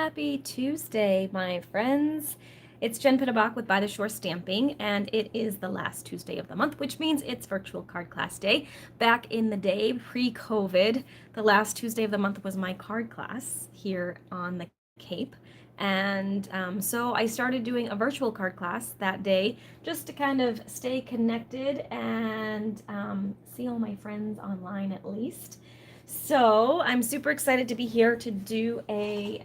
Happy Tuesday, my friends. It's Jen Pittabach with By the Shore Stamping, and it is the last Tuesday of the month, which means it's virtual card class day. Back in the day, pre-COVID, the last Tuesday of the month was my card class here on the Cape. And so I started doing a virtual card class that day just to kind of stay connected and see all my friends online at least. So I'm super excited to be here to do a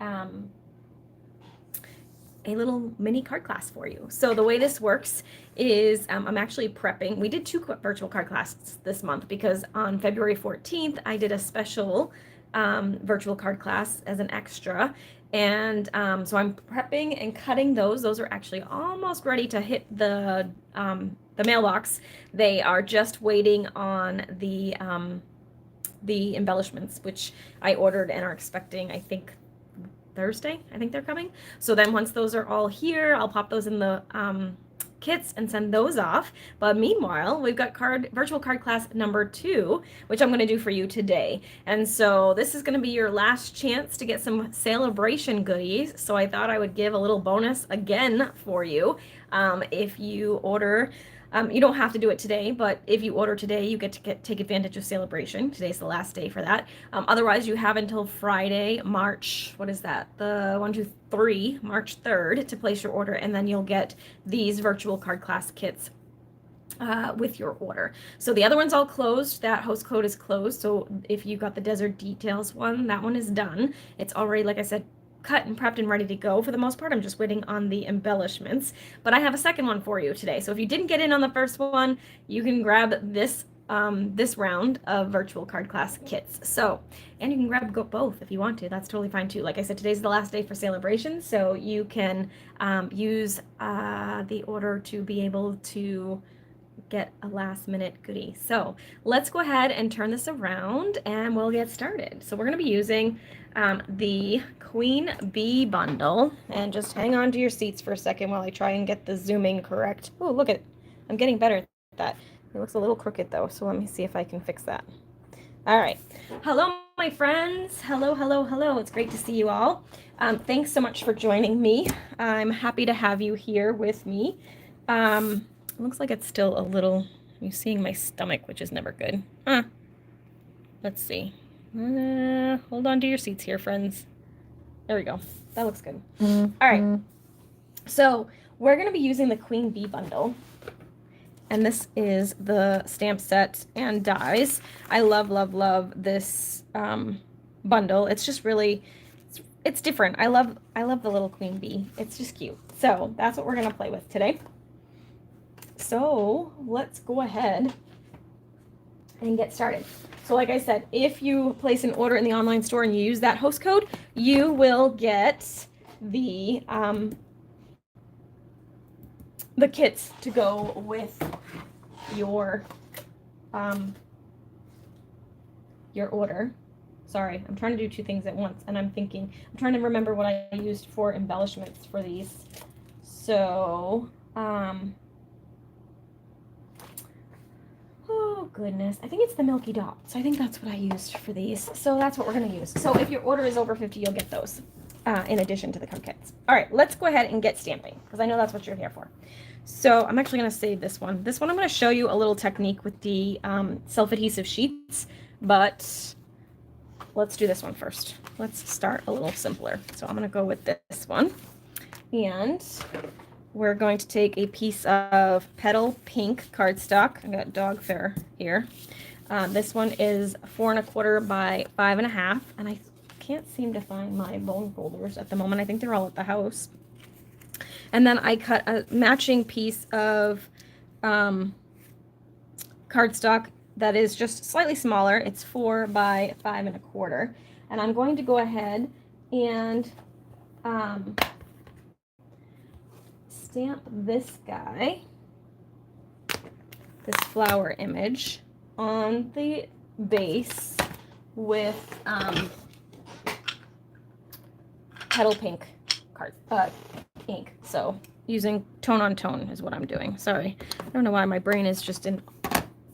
little mini card class for you. So the way this works is I'm actually prepping. We did two virtual card classes this month because on February 14th, I did a special virtual card class as an extra. And so I'm prepping and cutting those. Those are actually almost ready to hit the mailbox. They are just waiting on the embellishments, which I ordered and are expecting, I think, Thursday. I think they're coming. So then once those are all here, I'll pop those in the kits and send those off. But meanwhile, we've got virtual card class number 2, which I'm going to do for you today. And so this is going to be your last chance to get some celebration goodies. So I thought I would give a little bonus again for you. If you order, you don't have to do it today, but if you order today, you get to take advantage of celebration. Today's the last day for that. Otherwise, you have until Friday, March, what is that? March 3rd to place your order, and then you'll get these virtual card class kits with your order. So the other one's all closed. That host code is closed. So if you got the Desert Details one, that one is done. It's already, like I said, cut and prepped and ready to go for the most part. I'm just waiting on the embellishments, but I have a second one for you today. So if you didn't get in on the first one, you can grab this round of virtual card class kits. So, and you can grab both if you want to. That's totally fine too. Like I said, today's the last day for celebration, so you can use the order to be able to get a last minute goodie. So let's go ahead and turn this around and we'll get started. So we're going to be using the Queen Bee bundle, and just hang on to your seats for a second while I try and get the zooming correct. Oh, look at, I'm getting better at that. It looks a little crooked though, so let me see if I can fix that. All right. Hello, my friends. Hello, hello, hello. It's great to see you all. Thanks so much for joining me. I'm happy to have you here with me. It looks like it's still a little, you're seeing my stomach, which is never good. Let's see. Hold on to your seats here, friends. There we go. That looks good. All right. So we're going to be using the Queen Bee bundle. And this is the stamp set and dies. I love, love, love this bundle. It's just really, it's different. I love the little Queen Bee. It's just cute. So that's what we're going to play with today. So let's go ahead and get started. So like I said, if you place an order in the online store and you use that host code, you will get the kits to go with your order. Sorry, I'm trying to do two things at once, and I'm trying to remember what I used for embellishments for these. So, oh goodness, I think it's the Milky Dots. I think that's what I used for these. So that's what we're gonna use. So if your order is over 50, you'll get those in addition to the card kits. All right, let's go ahead and get stamping, because I know that's what you're here for. So I'm actually gonna save this one. This one I'm gonna show you a little technique with the self-adhesive sheets, but let's do this one first. Let's start a little simpler. So I'm gonna go with this one, and we're going to take a piece of Petal Pink cardstock. I got Dog Fair here. This one is 4 1/4 by 5 1/2, and I can't seem to find my bone folders at the moment. I think they're all at the house. And then I cut a matching piece of cardstock that is just slightly smaller. It's 4 by 5 1/4. And I'm going to go ahead and stamp this guy, this flower image, on the base with Petal Pink ink. So using tone on tone is what I'm doing. Sorry, I don't know why my brain is just in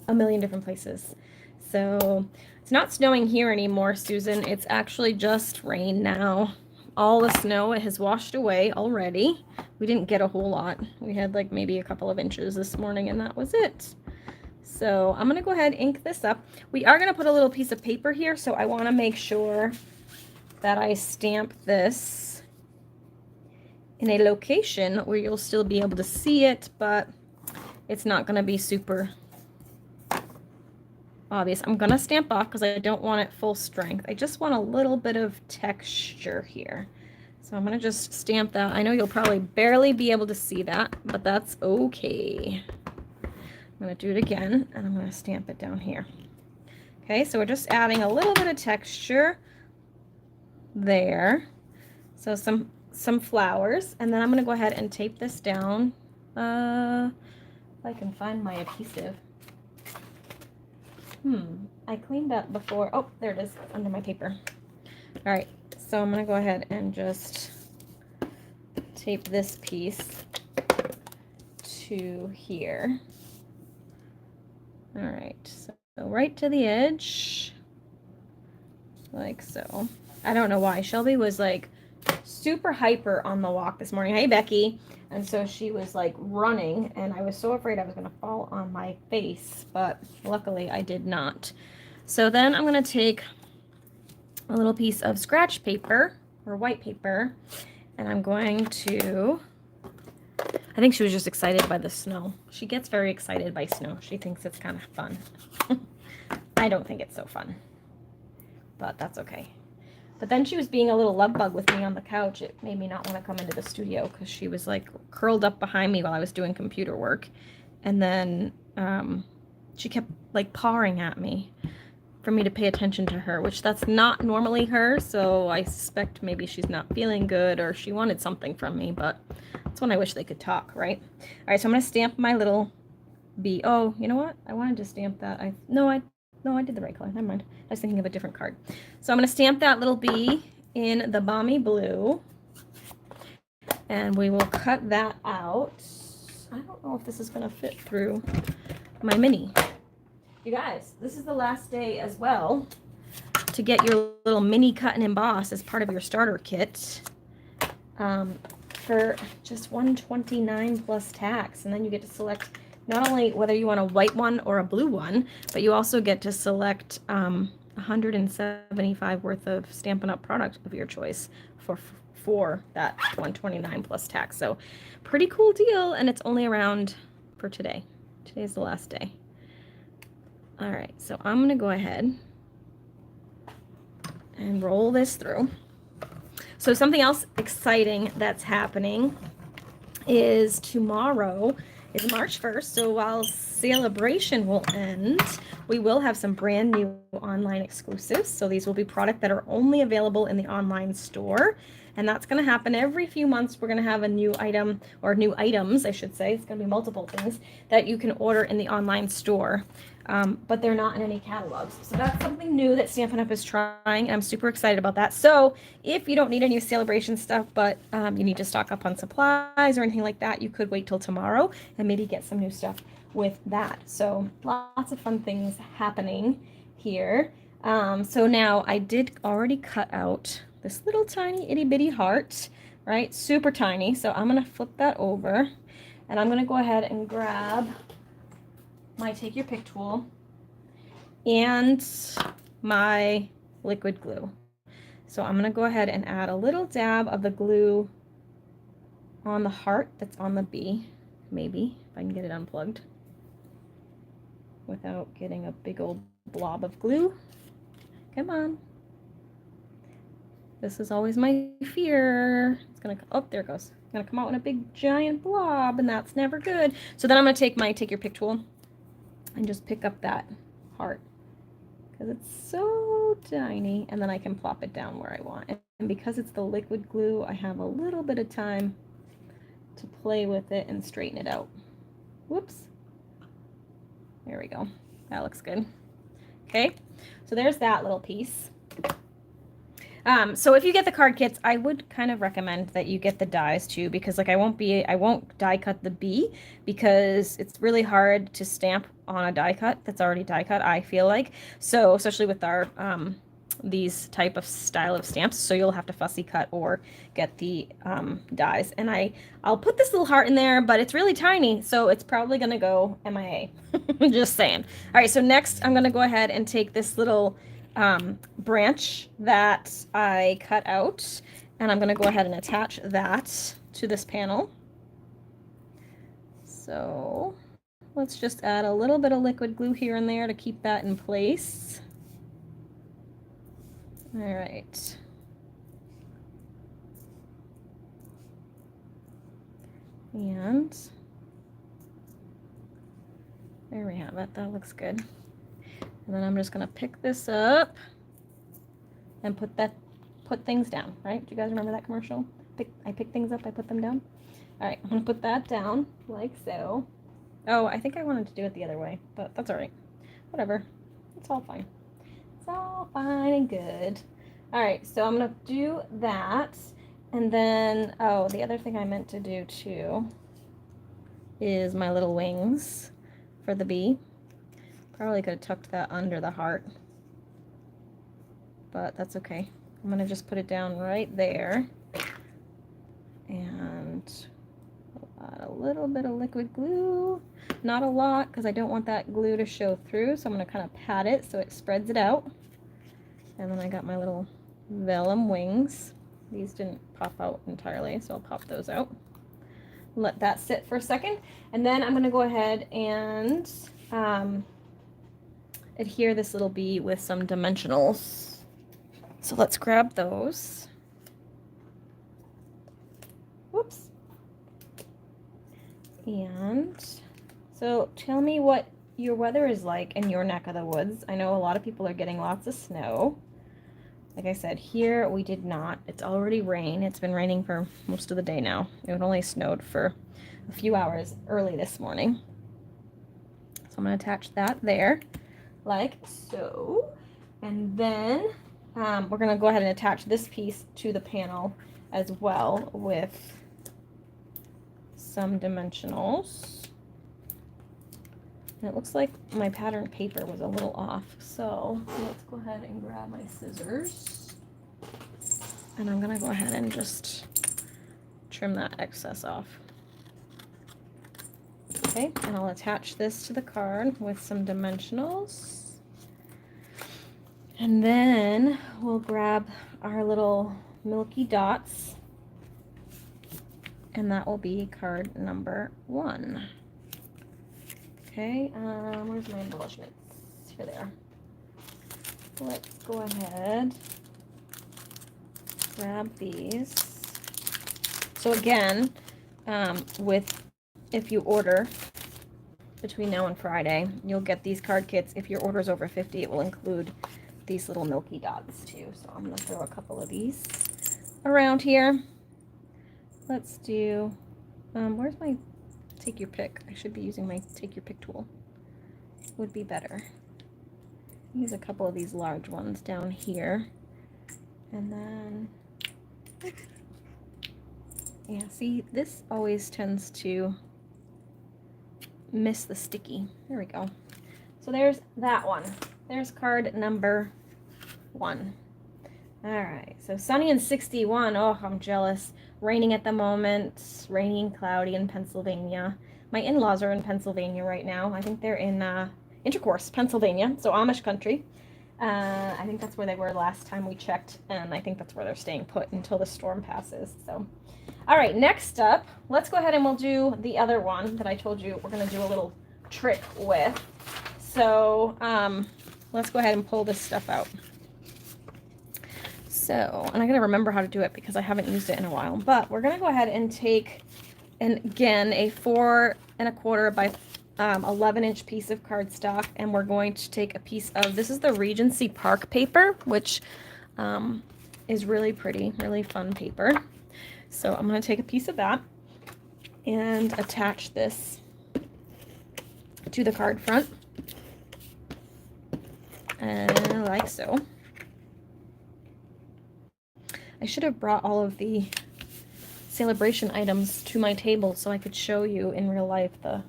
a million different places. So it's not snowing here anymore, Susan. It's actually just rain now. all the snow has washed away already. We didn't get a whole lot. We had like maybe a couple of inches this morning and that was it. So I'm going to go ahead and ink this up. We are going to put a little piece of paper here, so I want to make sure that I stamp this in a location where you'll still be able to see it, but it's not going to be super obvious. I'm going to stamp off because I don't want it full strength. I just want a little bit of texture here. So I'm going to just stamp that. I know you'll probably barely be able to see that, but that's okay. I'm going to do it again, and I'm going to stamp it down here. Okay, so we're just adding a little bit of texture there. So some flowers, and then I'm going to go ahead and tape this down. If I can find my adhesive. I cleaned up before. Oh, there it is, under my paper. All right, so I'm going to go ahead and just tape this piece to here. All right, so right to the edge, like so. I don't know why. Shelby was like super hyper on the walk this morning. Hey, Becky. And so she was like running, and I was so afraid I was going to fall on my face, but luckily I did not. So then I'm going to take a little piece of scratch paper or white paper, and I'm going to, I think she was just excited by the snow. She gets very excited by snow. She thinks it's kind of fun. I don't think it's so fun, but that's okay. But then she was being a little love bug with me on the couch. It made me not want to come into the studio because she was like curled up behind me while I was doing computer work. And then she kept like pawing at me for me to pay attention to her, which that's not normally her. So I suspect maybe she's not feeling good or she wanted something from me, but that's when I wish they could talk, right? All right, so I'm going to stamp my little bee. Oh, you know what? I wanted to stamp that. No, I did the right color. Never mind. I was thinking of a different card. So I'm going to stamp that little bee in the Balmy Blue. And we will cut that out. I don't know if this is going to fit through my mini. You guys, this is the last day as well to get your little mini cut and emboss as part of your starter kit for just $129 plus tax. And then you get to select not only whether you want a white one or a blue one, but you also get to select $175 worth of Stampin' Up! Product of your choice for that $129 plus tax. So pretty cool deal, and it's only around for today. Today's the last day. All right, so I'm going to go ahead and roll this through. So something else exciting that's happening is tomorrow is March 1st, so while Celebration will end, we will have some brand new online exclusives. So these will be product that are only available in the online store, and that's going to happen every few months. We're going to have a new item, or new items, I should say. It's going to be multiple things that you can order in the online store, but they're not in any catalogs. So that's something new that Stampin' Up! Is trying, and I'm super excited about that. So if you don't need any Celebration stuff, but you need to stock up on supplies or anything like that, you could wait till tomorrow and maybe get some new stuff with that. So lots of fun things happening here. So now I did already cut out this little tiny itty bitty heart, right? Super tiny. So I'm going to flip that over, and I'm going to go ahead and grab my Take Your Pick tool and my liquid glue. So I'm going to go ahead and add a little dab of the glue on the heart that's on the bee, maybe, if I can get it unplugged without getting a big old blob of glue. Come on. This is always my fear. It's gonna, oh, there it goes. It's gonna come out in a big giant blob, and that's never good. So then I'm gonna take my Take Your Pick tool and just pick up that heart because it's so tiny, and then I can plop it down where I want. And because it's the liquid glue, I have a little bit of time to play with it and straighten it out. Whoops. There we go. That looks good. Okay, so there's that little piece. So if you get the card kits, I would kind of recommend that you get the dies too, because like I won't die cut the bee because it's really hard to stamp on a die cut that's already die cut, I feel like. So especially with our these type of style of stamps, so you'll have to fussy cut or get the dies. And I'll put this little heart in there, but it's really tiny, so it's probably gonna go MIA. Just saying. All right, so next I'm gonna go ahead and take this little branch that I cut out, and I'm gonna go ahead and attach that to this panel. So let's just add a little bit of liquid glue here and there to keep that in place. All right. And there we have it. That looks good. And then I'm just gonna pick this up and put things down, right? Do you guys remember that commercial? I pick things up, I put them down. All right, I'm gonna put that down like so. Oh, I think I wanted to do it the other way, but that's all right. Whatever, it's all fine. It's all fine and good. All right, so I'm gonna do that. And then, oh, the other thing I meant to do too is my little wings for the bee. Probably could have tucked that under the heart, but that's okay. I'm gonna just put it down right there. And add a little bit of liquid glue. Not a lot, because I don't want that glue to show through, so I'm gonna kind of pat it so it spreads it out. And then I got my little vellum wings. These didn't pop out entirely, so I'll pop those out. Let that sit for a second. And then I'm going to go ahead and adhere this little bee with some dimensionals. So let's grab those. Whoops. And so tell me what your weather is like in your neck of the woods. I know a lot of people are getting lots of snow. Like I said, here we did not. It's already rain. It's been raining for most of the day now. It only snowed for a few hours early this morning. So I'm going to attach that there, like so. And then we're going to go ahead and attach this piece to the panel as well with some dimensionals. And it looks like my pattern paper was a little off, so let's go ahead and grab my scissors. And I'm gonna go ahead and just trim that excess off. Okay, and I'll attach this to the card with some dimensionals. And then we'll grab our little milky dots, and that will be card number 1. Okay, where's my embellishments? Here they are. Let's go ahead, grab these. So again, if you order between now and Friday, you'll get these card kits. If your order's over 50, it will include these little milky dots too. So I'm gonna throw a couple of these around here. Let's do, where's my take your pick? I should be using my take your pick tool. Would be better. Use a couple of these large ones down here. And then, yeah, see, this always tends to miss the sticky. There we go. So there's that one. There's card number 1. All right, so sunny and 61. Oh, I'm jealous. Raining at the moment, rainy and cloudy in Pennsylvania. My in-laws are in Pennsylvania right now. I think they're in Intercourse, Pennsylvania, so Amish country. I think that's where they were last time we checked, and I think that's where they're staying put until the storm passes. So, all right, next up, let's go ahead and we'll do the other one that I told you we're going to do a little trick with. So let's go ahead and pull this stuff out. So, and I gotta remember how to do it because I haven't used it in a while, but we're gonna go ahead and take, and again, a 4 1/4 by 11-inch piece of cardstock, and we're going to take a piece of, this is the Regency Park paper, which is really pretty, really fun paper. So I'm gonna take a piece of that and attach this to the card front, and like so. I should have brought all of the celebration items to my table so I could show you in real life the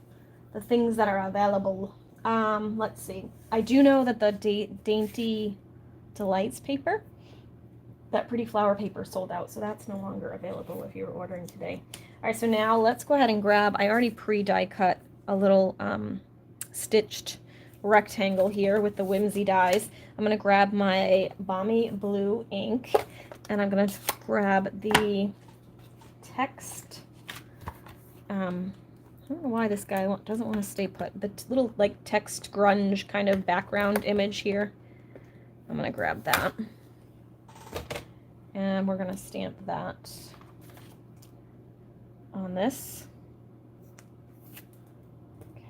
things that are available. Let's see. I do know that the Dainty Delights paper. That pretty flower paper sold out, so that's no longer available if you're ordering today. All right, so now let's go ahead and grab, I already pre-die cut a little stitched rectangle here with the Whimsy dies. I'm going to grab my Balmy Blue ink, and I'm going to grab the text. I don't know why this guy doesn't want to stay put. The little like text grunge kind of background image here. I'm going to grab that. And we're going to stamp that on this.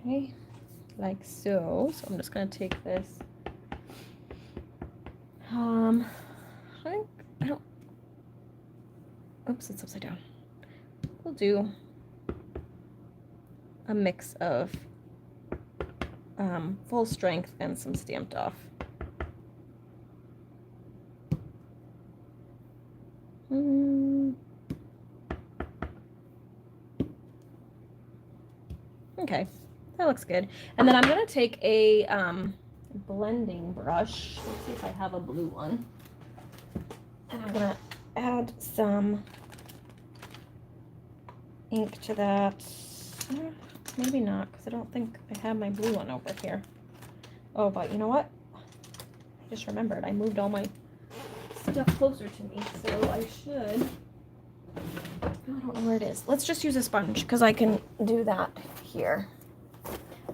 Okay, like so. So I'm just going to take this. I don't, oops, it's upside down. We'll do a mix of full strength and some stamped off. Okay, that looks good. And then I'm going to take a blending brush. Let's see if I have a blue one. And I'm going to add some ink to that. Maybe not, because I don't think I have my blue one over here. Oh, but you know what? I just remembered. I moved all my stuff closer to me, so I should. I don't know where it is. Let's just use a sponge, because I can do that here.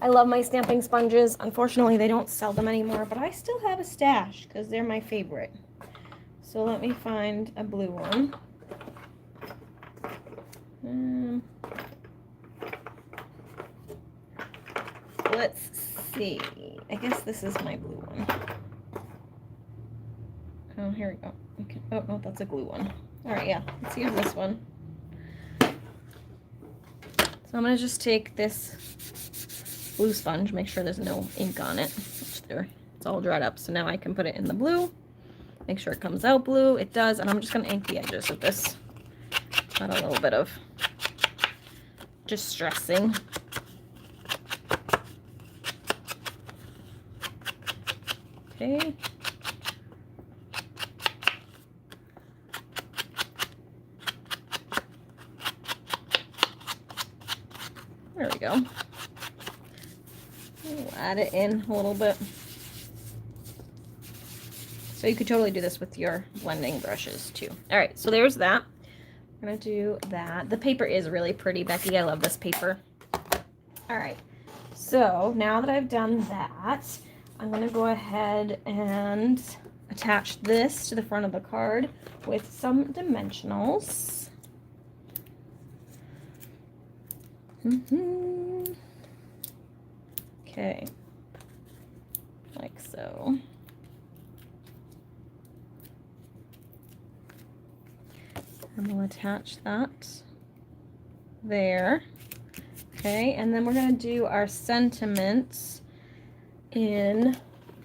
I love my stamping sponges. Unfortunately, they don't sell them anymore, but I still have a stash, because they're my favorite. So let me find a blue one. Let's see. I guess this is my blue one. Oh, here we go. Okay. Oh, no, that's a glue one. All right, yeah. Let's use this one. So I'm going to just take this blue sponge, make sure there's no ink on it. It's all dried up. So now I can put it in the blue. Make sure it comes out blue. It does. And I'm just going to ink the edges of this. Got a little bit of distressing. Okay. There we go. We'll add it in a little bit. So you could totally do this with your blending brushes too. All right, so there's that. I'm gonna do that. The paper is really pretty, Becky. I love this paper. All right, so now that I've done that, I'm going to go ahead and attach this to the front of the card with some dimensionals. Okay, like so. And we'll attach that there. Okay, and then we're going to do our sentiments in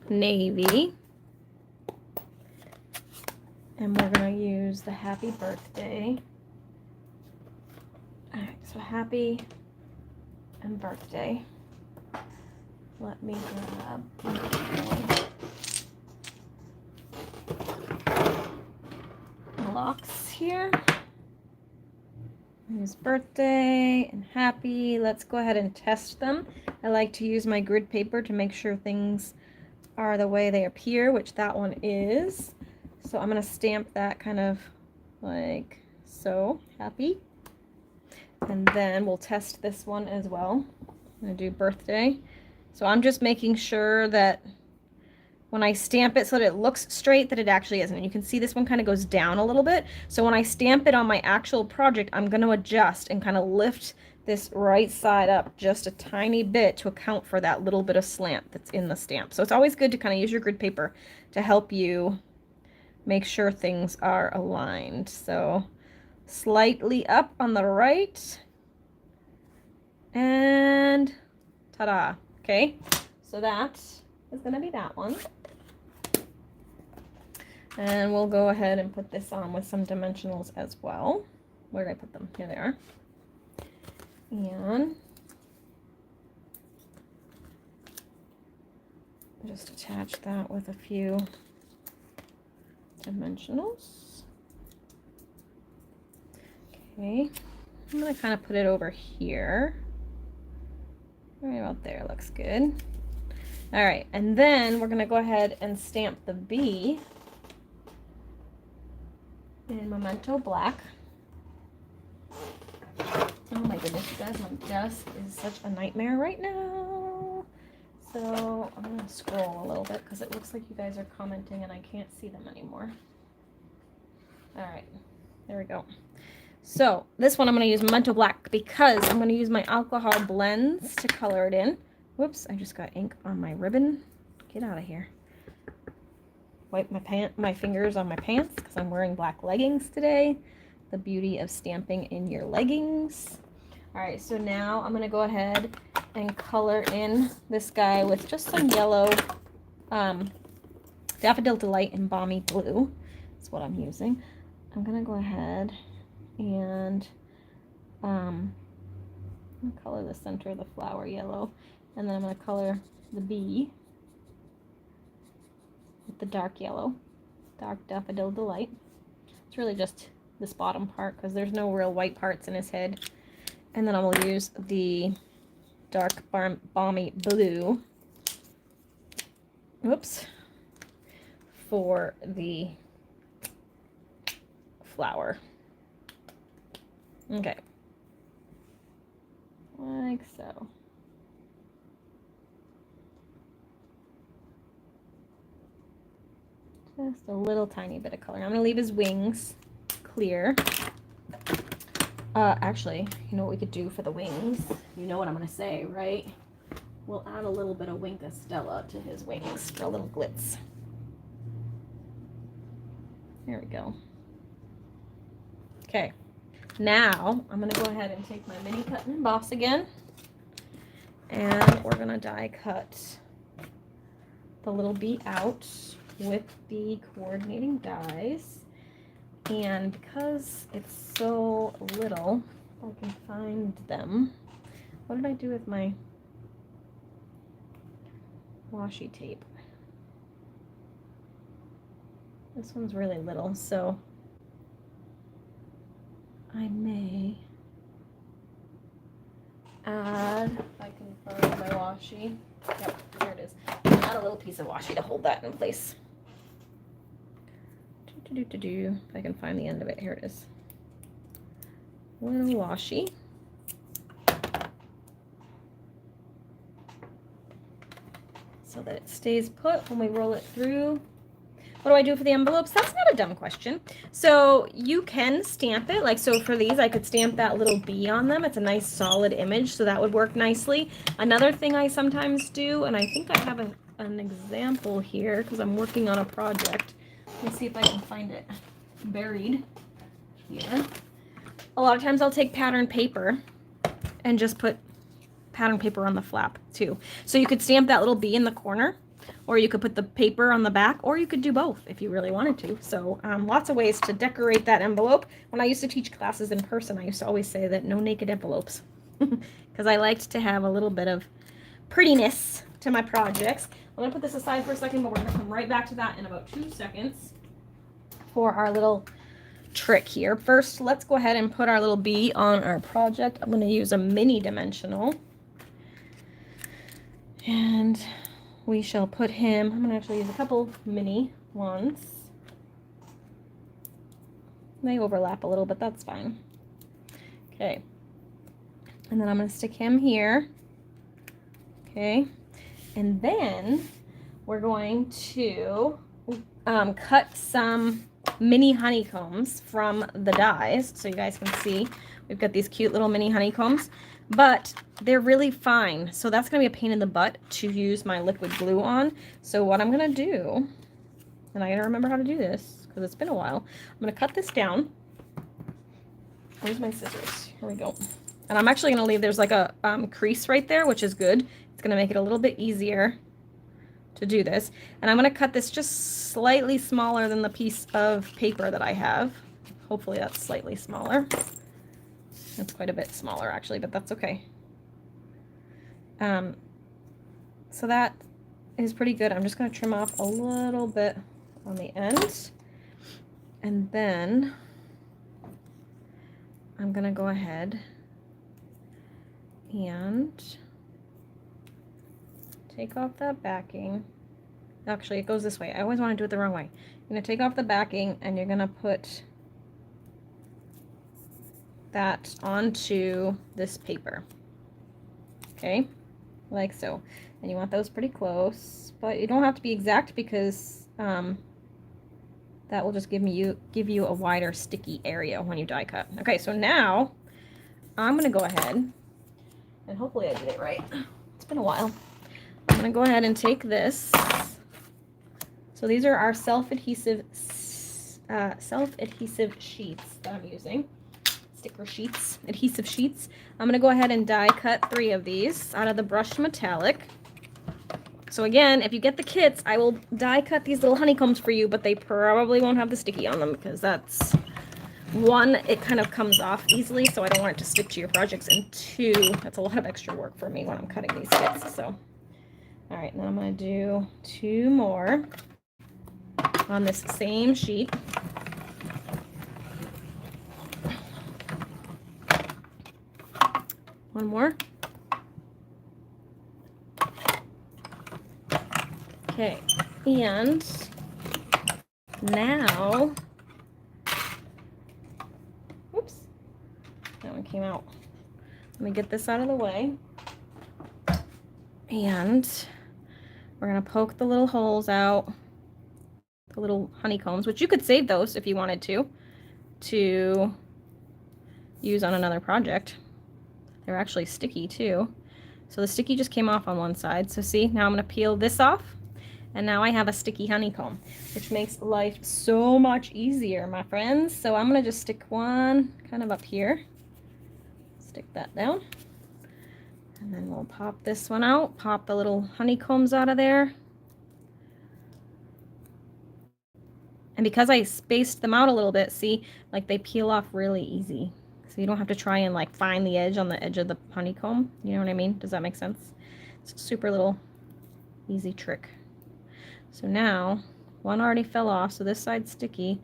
navy. And we're going to use the happy birthday. All right, so happy and birthday. Let me grab blocks here. Use birthday and happy. Let's go ahead and test them. I like to use my grid paper to make sure things are the way they appear, which that one is. So I'm going to stamp that kind of like so, happy. And then we'll test this one as well. I'm going to do birthday. So I'm just making sure that when I stamp it so that it looks straight, that it actually isn't. And you can see this one kind of goes down a little bit. So when I stamp it on my actual project, I'm going to adjust and kind of lift this right side up just a tiny bit to account for that little bit of slant that's in the stamp. So it's always good to kind of use your grid paper to help you make sure things are aligned. So slightly up on the right and ta-da. Okay, so that is going to be that one. And we'll go ahead and put this on with some dimensionals as well. Where did I put them? Here they are. And just attach that with a few dimensionals. Okay, I'm gonna kind of put it over here. Right about there, looks good. All right, and then we're gonna go ahead and stamp the B in Memento Black. Oh my goodness, you guys, my desk is such a nightmare right now. So I'm gonna scroll a little bit because it looks like you guys are commenting and I can't see them anymore. All right, there we go. So this one I'm gonna use Memento Black because I'm gonna use my alcohol blends to color it in. Whoops, I just got ink on my ribbon. Get out of here. Wipe my fingers on my pants because I'm wearing black leggings today. The beauty of stamping in your leggings. All right, so now I'm gonna go ahead and color in this guy with just some yellow Daffodil Delight and Balmy Blue. That's what I'm using. I'm gonna go ahead and color the center of the flower yellow, and then I'm gonna color the bee with the dark yellow, dark Daffodil Delight. It's really just this bottom part because there's no real white parts in his head. And then I will use the dark Balmy Blue, whoops, for the flower. Okay, like so. Just a little tiny bit of color. I'm gonna leave his wings clear. Actually, you know what we could do for the wings? You know what I'm gonna say, right? We'll add a little bit of Wink of Stella to his wings for a little glitz. There we go. Okay, now I'm gonna go ahead and take my mini cut and emboss again, and we're gonna die cut the little bee out with the coordinating dies. And because it's so little, I can find them. What did I do with my washi tape? This one's really little, so I may add, if I can find my washi. Yep, here it is. Add a little piece of washi to hold that in place. If I can find the end of it, here it is. Little washi. So that it stays put when we roll it through. What do I do for the envelopes? That's not a dumb question. So you can stamp it. Like, so for these, I could stamp that little bee on them. It's a nice solid image, so that would work nicely. Another thing I sometimes do, and I think I have an example here because I'm working on a project. Let me see if I can find it buried here. A lot of times I'll take pattern paper and just put pattern paper on the flap too. So you could stamp that little bee in the corner, or you could put the paper on the back, or you could do both if you really wanted to. So lots of ways to decorate that envelope. When I used to teach classes in person, I used to always say that no naked envelopes because I liked to have a little bit of prettiness to my projects. I'm going to put this aside for a second, but we're going to come right back to that in about 2 seconds for our little trick here. First, let's go ahead and put our little bee on our project. I'm going to use a mini dimensional. And we shall put him, I'm going to actually use a couple mini ones. They overlap a little, but that's fine. Okay. And then I'm going to stick him here. Okay. And then we're going to cut some mini honeycombs from the dies. So you guys can see we've got these cute little mini honeycombs, but they're really fine. So that's going to be a pain in the butt to use my liquid glue on. So what I'm going to do, and I got to remember how to do this because it's been a while. I'm going to cut this down. Where's my scissors? Here we go. And I'm actually going to leave, there's like a crease right there, which is good. It's going to make it a little bit easier to do this. And I'm going to cut this just slightly smaller than the piece of paper that I have. Hopefully that's slightly smaller. That's quite a bit smaller actually, but that's okay. So that is pretty good. I'm just going to trim off a little bit on the end. And then I'm gonna go ahead and take off that backing. Actually, it goes this way. I always want to do it the wrong way. You're gonna take off the backing and you're gonna put that onto this paper. Okay, like so. And you want those pretty close, but you don't have to be exact because that will just give you a wider sticky area when you die cut. Okay, so now I'm gonna go ahead and hopefully I did it right. It's been a while. I'm gonna go ahead and take this. So these are our self-adhesive sheets that I'm using. Sticker sheets, adhesive sheets. I'm gonna go ahead and die cut 3 of these out of the brushed metallic. So again, if you get the kits, I will die cut these little honeycombs for you, but they probably won't have the sticky on them because that's, 1, it kind of comes off easily, so I don't want it to stick to your projects, and 2, that's a lot of extra work for me when I'm cutting these kits. So, all right, now I'm gonna do 2 more on this same sheet. One more. Okay, and now, oops, that one came out. Let me get this out of the way. And we're gonna poke the little holes out, the little honeycombs, which you could save those if you wanted to use on another project. They're actually sticky too. So the sticky just came off on one side. So see, now I'm gonna peel this off. And now I have a sticky honeycomb, which makes life so much easier, my friends. So I'm gonna just stick one kind of up here. Stick that down. And then we'll pop this one out, pop the little honeycombs out of there. And because I spaced them out a little bit, see, like they peel off really easy. So you don't have to try and like find the edge on the edge of the honeycomb. You know what I mean? Does that make sense? It's a super little easy trick. So now, one already fell off, so this side's sticky.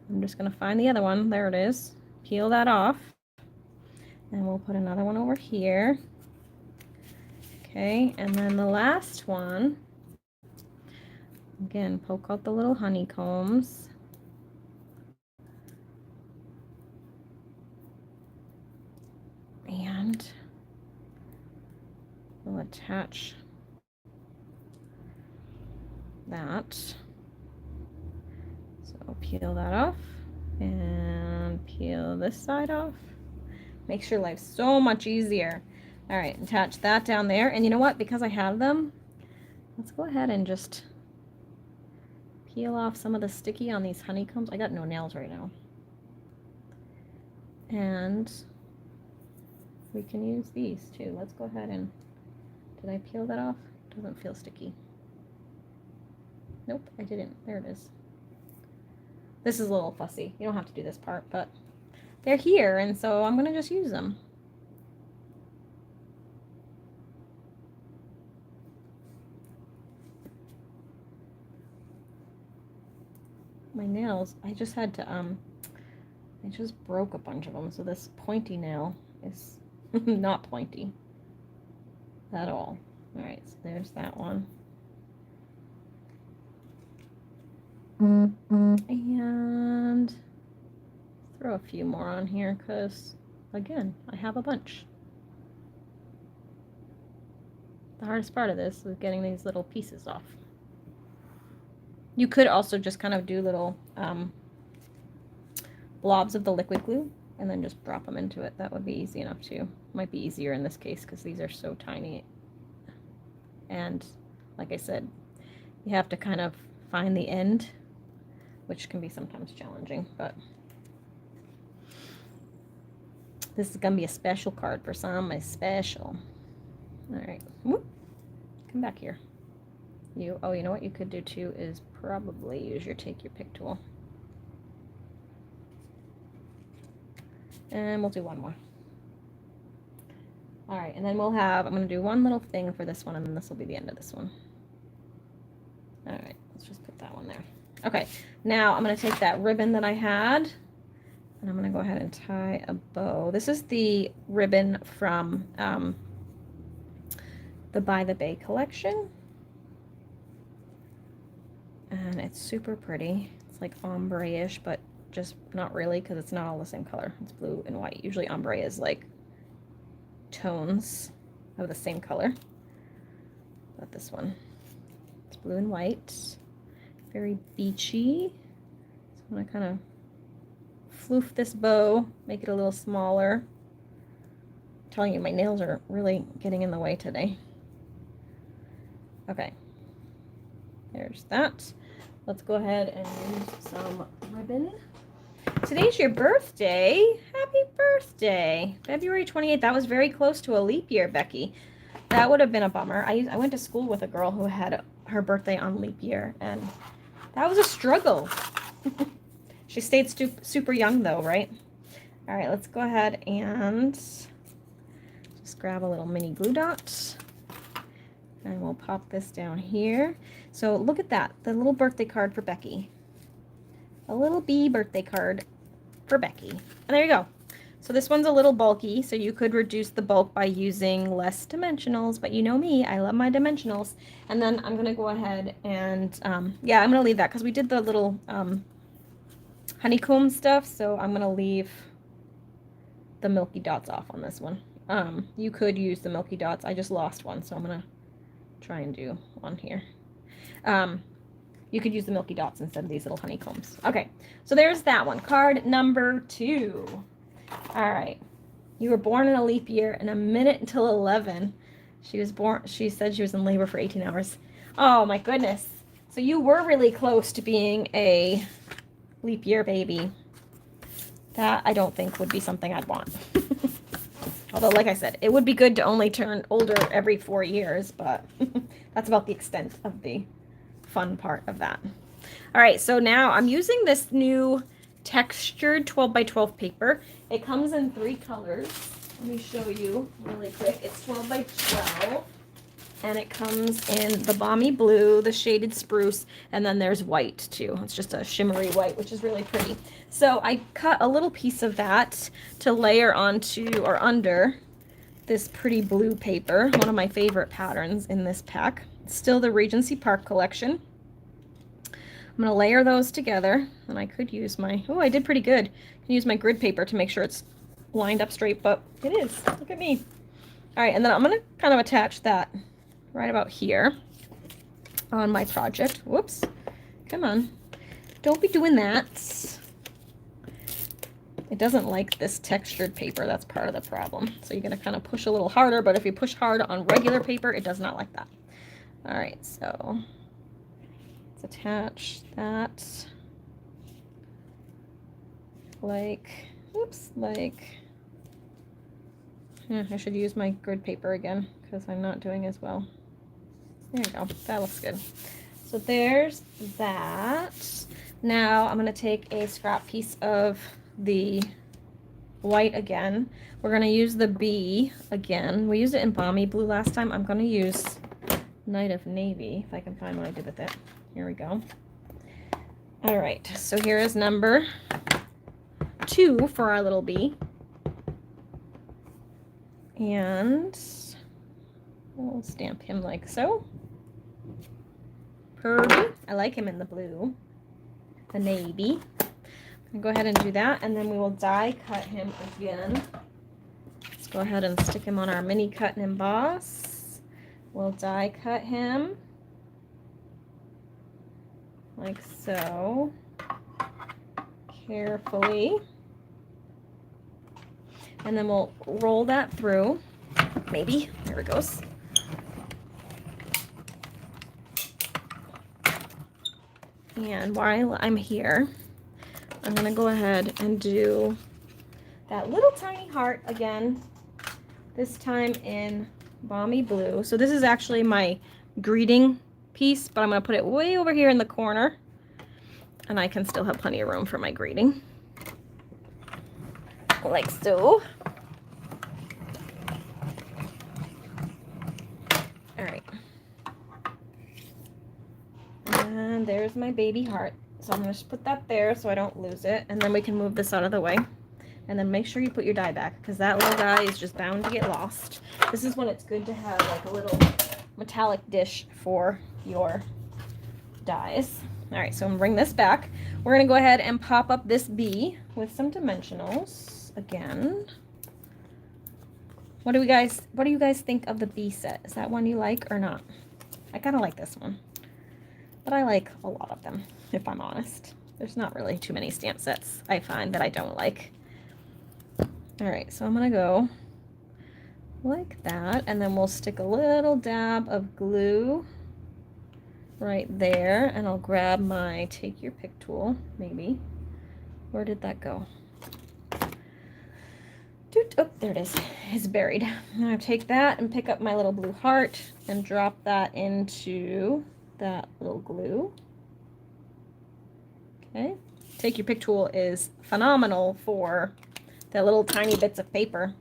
I'm just gonna find the other one. There it is. Peel that off. And we'll put another one over here. Okay, and then the last one, again, poke out the little honeycombs. And we'll attach that. So peel that off and peel this side off. Makes your life so much easier. All right, attach that down there. And you know what? Because I have them, let's go ahead and just peel off some of the sticky on these honeycombs. I got no nails right now. And we can use these too. Let's go ahead and, did I peel that off? Doesn't feel sticky. Nope, I didn't. There it is. This is a little fussy. You don't have to do this part, but they're here, and so I'm gonna just use them. My nails, I just had to, I just broke a bunch of them, so this pointy nail is not pointy at all. All right, so there's that one. And throw a few more on here because, again, I have a bunch. The hardest part of this is getting these little pieces off. You could also just kind of do little blobs of the liquid glue and then just drop them into it. That would be easy enough too. Might be easier in this case because these are so tiny. And like I said, you have to kind of find the end, which can be sometimes challenging, but this is gonna be a special card for some, a special. All right, whoop. Come back here. Oh, you know what you could do too is probably use your take your pick tool. And we'll do one more. All right, and then we'll have, I'm gonna do one little thing for this one, and then this will be the end of this one. All right, let's just put that one there. Okay, now I'm going to take that ribbon that I had, and I'm going to go ahead and tie a bow. This is the ribbon from the By the Bay collection. And it's super pretty. It's like ombre-ish, but just not really because it's not all the same color. It's blue and white. Usually ombre is like tones of the same color. But this one, it's blue and white. Very beachy. So I'm going to kind of floof this bow, make it a little smaller. I'm telling you, my nails are really getting in the way today. Okay. There's that. Let's go ahead and use some ribbon. Today's your birthday. Happy birthday. February 28th. That was very close to a leap year, Becky. That would have been a bummer. I went to school with a girl who had her birthday on leap year, and that was a struggle. She stayed super young, though, right? All right, let's go ahead and just grab a little mini glue dot. And we'll pop this down here. So look at that, the little birthday card for Becky. A little bee birthday card for Becky. And there you go. So this one's a little bulky, so you could reduce the bulk by using less dimensionals, but you know me, I love my dimensionals. And then I'm gonna go ahead and, yeah, I'm gonna leave that because we did the little honeycomb stuff, so I'm gonna leave the milky dots off on this one. You could use the milky dots. I just lost one, so I'm gonna try and do one here. You could use the milky dots instead of these little honeycombs. Okay, so there's that one. Card number 2. All right. You were born in a leap year in a minute until 11. She said she was in labor for 18 hours. Oh my goodness. So you were really close to being a leap year baby. That I don't think would be something I'd want. Although, like I said, it would be good to only turn older every 4 years, but that's about the extent of the fun part of that. All right, so now I'm using this new textured 12 by 12 paper. It comes in 3 colors. Let me show you really quick. It's 12 by 12, and it comes in the balmy blue, the shaded spruce, and then there's white too. It's just a shimmery white, which is really pretty. So I cut a little piece of that to layer onto or under this pretty blue paper, one of my favorite patterns in this pack. It's still the Regency Park collection. I'm going to layer those together, and I could use my, oh, I did pretty good. I can use my grid paper to make sure it's lined up straight, but it is. Look at me. All right, and then I'm going to kind of attach that right about here on my project. Whoops. Come on. Don't be doing that. It doesn't like this textured paper. That's part of the problem. So you're going to kind of push a little harder, but if you push hard on regular paper, it does not like that. All right, so let's attach that like, oops, like, yeah, I should use my grid paper again because I'm not doing as well. There you go. That looks good. So there's that. Now I'm going to take a scrap piece of the white again. We're going to use the bee again. We used it in balmy blue last time. I'm going to use Night of Navy if I can find what I did with it. Here we go. All right. So here is number 2 for our little bee. And we'll stamp him like so. Purdy. I like him in the blue. The navy. I'll go ahead and do that, and then we will die cut him again. Let's go ahead and stick him on our mini cut and emboss. We'll die cut him like so, carefully, and then we'll roll that through. Maybe there it goes. And while I'm here, I'm going to go ahead and do that little tiny heart again, this time in balmy blue. So this is actually my greeting piece, but I'm going to put it way over here in the corner, and I can still have plenty of room for my greeting. Like so. All right. And there's my baby heart. So I'm gonna just put that there so I don't lose it, and then we can move this out of the way. And then make sure you put your die back, because that little guy is just bound to get lost. This is when it's good to have like a little metallic dish for your dies. All right, so I'm gonna bring this back. We're gonna go ahead and pop up this bee with some dimensionals again. What do you guys think of the bee set? Is that one you like or not? I kind of like this one, but I like a lot of them, if I'm honest. There's not really too many stamp sets I find that I don't like. All right, so I'm gonna go like that, and then we'll stick a little dab of glue right there, and I'll grab my take your pick tool, maybe. Where did that go? Oh, there it is. It's buried. I'm gonna take that and pick up my little blue heart and drop that into that little glue. Okay. Take your pick tool is phenomenal for the little tiny bits of paper.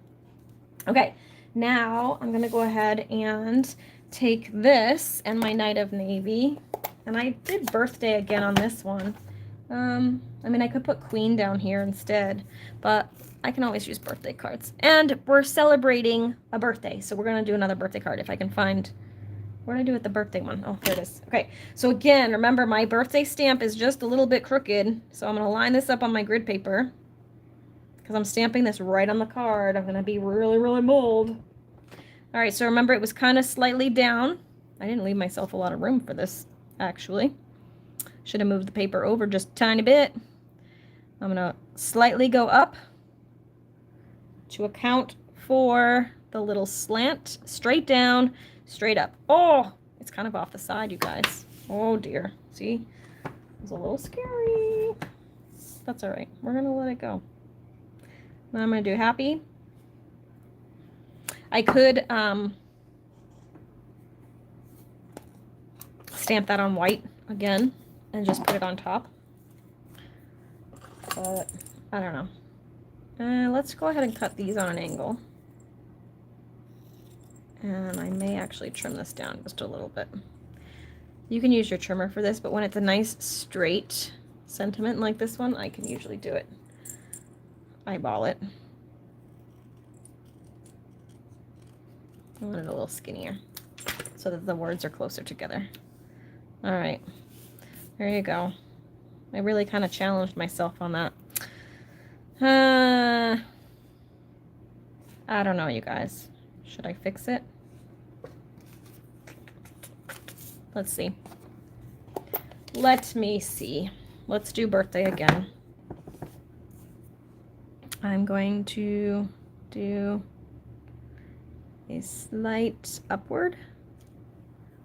Okay, now I'm gonna go ahead and take this and my Knight of Navy, and I did birthday again on this one. I mean, I could put Queen down here instead, but I can always use birthday cards. And we're celebrating a birthday, so we're gonna do another birthday card if I can find. What did I do with the birthday one? Oh, there it is. Okay, so again, remember my birthday stamp is just a little bit crooked, so I'm gonna line this up on my grid paper because I'm stamping this right on the card. I'm gonna be really, really bold. All right, so remember it was kind of slightly down. I didn't leave myself a lot of room for this, actually. Should have moved the paper over just a tiny bit. I'm gonna slightly go up to account for the little slant, straight down, straight up. Oh, it's kind of off the side, you guys. Oh dear, see? It's a little scary. That's all right, we're gonna let it go. Then I'm gonna do happy. I could stamp that on white again and just put it on top, but I don't know. Let's go ahead and cut these on an angle, and I may actually trim this down just a little bit. You can use your trimmer for this, but when it's a nice straight sentiment like this one, I can usually do it. Eyeball it. I want it a little skinnier so that the words are closer together. All right, there you go. I really kind of challenged myself on that. I don't know, you guys. Should I fix it? Let's see. Let me see. Let's do birthday again. I'm going to do a slight upward.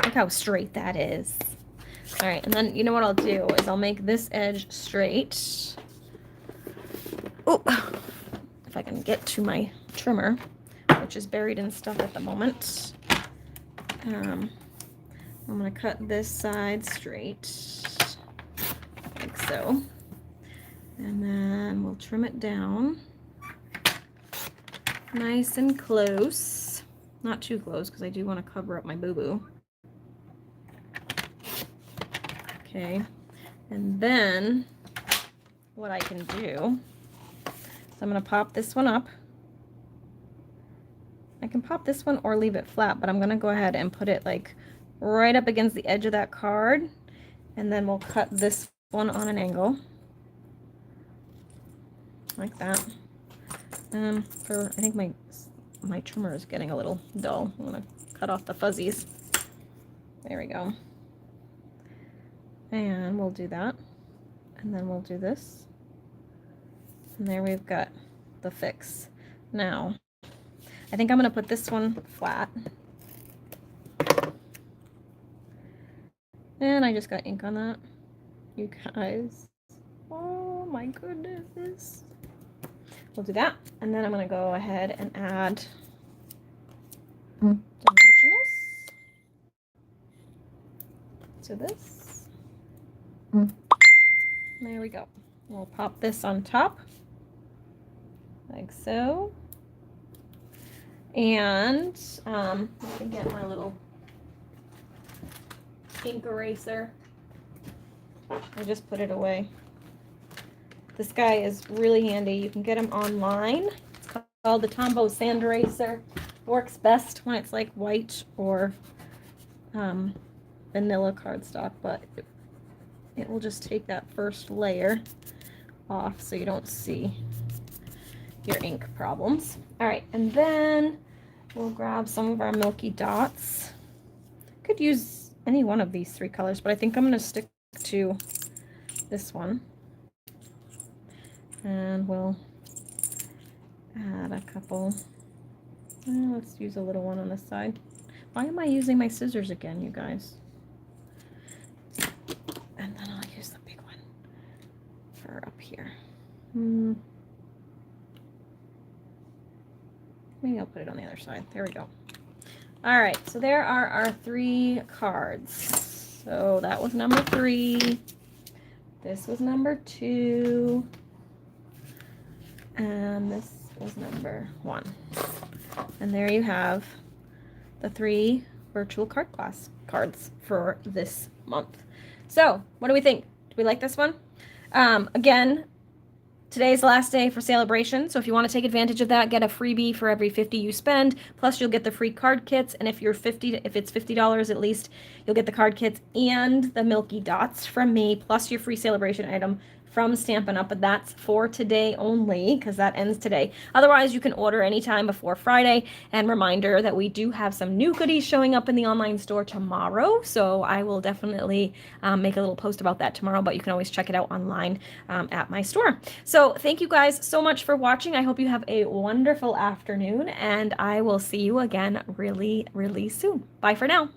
Look how straight that is. All right, and then you know what I'll do is I'll make this edge straight. Oh, if I can get to my trimmer, which is buried in stuff at the moment. I'm gonna cut this side straight, like so. And then we'll trim it down nice and close. Not too close because I do want to cover up my boo-boo. Okay, and then what I can do is I'm going to pop this one up. I can pop this one or leave it flat, but I'm going to go ahead and put it like right up against the edge of that card, and then we'll cut this one on an angle like that. I think my trimmer is getting a little dull. I'm going to cut off the fuzzies. There we go. And we'll do that, and then we'll do this, and there we've got the fix. Now I think I'm going to put this one flat, and I just got ink on that, you guys. Oh my goodness. We'll do that, and then I'm going to go ahead and add dimensionals to this. There we go. We'll pop this on top like so, and I can get my little ink eraser. I just put it away. This guy is really handy. You can get him online. It's called the Tombow Sand Eraser. Works best when it's like white or vanilla cardstock, but it will just take that first layer off so you don't see your ink problems. All right, and then we'll grab some of our Milky Dots. Could use any one of these 3 colors, but I think I'm going to stick to this one. And we'll add a couple. Let's use a little one on this side. Why am I using my scissors again, you guys? And then I'll use the big one for up here. Maybe I'll put it on the other side. There we go. All right, so there are our 3 cards. So that was number 3. This was number 2. And this was number 1. And there you have the 3 virtual card class cards for this month. So what do we think? Do we like this one? Again, today's the last day for Celebration, so if you want to take advantage of that, get a freebie for every $50 you spend, plus you'll get the free card kits, and if it's $50 at least, you'll get the card kits and the Milky Dots from me, plus your free Celebration item from Stampin' Up, but that's for today only because that ends today. Otherwise, you can order anytime before Friday. And reminder that we do have some new goodies showing up in the online store tomorrow, so I will definitely make a little post about that tomorrow, but you can always check it out online at my store. So thank you guys so much for watching. I hope you have a wonderful afternoon, and I will see you again really, really soon. Bye for now.